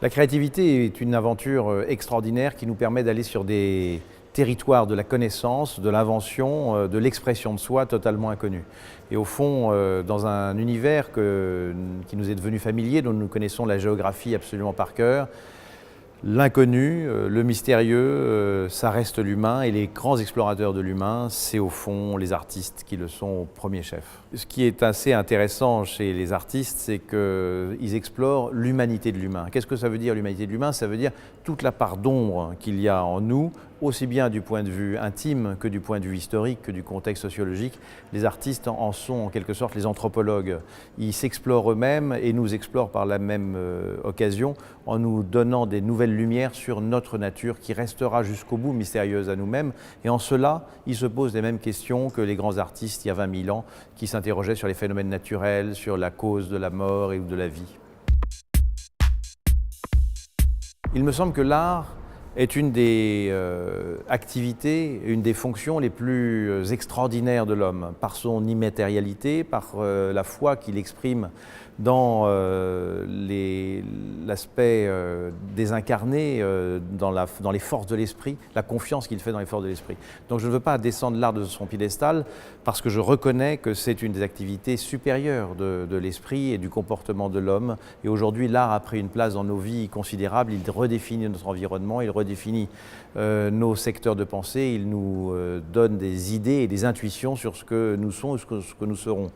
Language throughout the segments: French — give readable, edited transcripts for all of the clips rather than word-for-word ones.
La créativité est une aventure extraordinaire qui nous permet d'aller sur des territoires de la connaissance, de l'invention, de l'expression de soi totalement inconnus. Et au fond, dans un univers qui nous est devenu familier, dont nous connaissons la géographie absolument par cœur, l'inconnu, le mystérieux, ça reste l'humain, et les grands explorateurs de l'humain, c'est au fond les artistes qui le sont au premier chef. Ce qui est assez intéressant chez les artistes, c'est qu'ils explorent l'humanité de l'humain. Qu'est-ce que ça veut dire l'humanité de l'humain? Ça veut dire toute la part d'ombre qu'il y a en nous, aussi bien du point de vue intime que du point de vue historique, que du contexte sociologique. Les artistes en sont en quelque sorte les anthropologues. Ils s'explorent eux-mêmes et nous explorent par la même occasion en nous donnant des nouvelles lumières sur notre nature qui restera jusqu'au bout mystérieuse à nous-mêmes. Et en cela, ils se posent les mêmes questions que les grands artistes il y a 20 000 ans qui s'interrogeaient sur les phénomènes naturels, sur la cause de la mort et de la vie. Il me semble que l'art est une des activités, une des fonctions les plus extraordinaires de l'homme, par son immatérialité, par la foi qu'il exprime dans l'aspect désincarné, dans les forces de l'esprit, la confiance qu'il fait dans les forces de l'esprit. Donc je ne veux pas descendre l'art de son piédestal parce que je reconnais que c'est une des activités supérieures de l'esprit et du comportement de l'homme. Et aujourd'hui, l'art a pris une place dans nos vies considérable, il redéfinit notre environnement, il redéfinit nos secteurs de pensée, il nous donne des idées et des intuitions sur ce que nous sommes et ce que nous serons.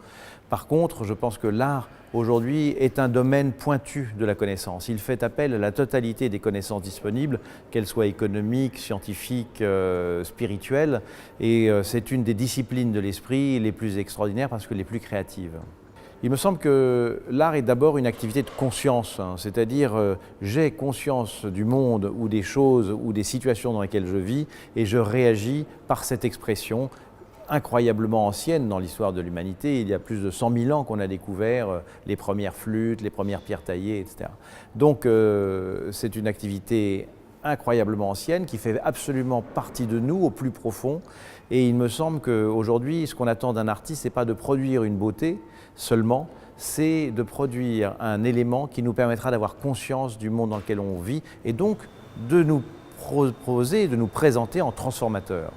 Par contre, je pense que l'art, aujourd'hui, est un domaine pointu de la connaissance. Il fait appel à la totalité des connaissances disponibles, qu'elles soient économiques, scientifiques, spirituelles, et c'est une des disciplines de l'esprit les plus extraordinaires parce que les plus créatives. Il me semble que l'art est d'abord une activité de conscience, c'est-à-dire j'ai conscience du monde ou des choses ou des situations dans lesquelles je vis et je réagis par cette expression incroyablement ancienne dans l'histoire de l'humanité. Il y a plus de 100 000 ans qu'on a découvert les premières flûtes, les premières pierres taillées, etc. Donc c'est une activité incroyablement ancienne qui fait absolument partie de nous au plus profond. Et il me semble qu'aujourd'hui, ce qu'on attend d'un artiste, ce n'est pas de produire une beauté seulement, c'est de produire un élément qui nous permettra d'avoir conscience du monde dans lequel on vit et donc de nous proposer, de nous présenter en transformateur.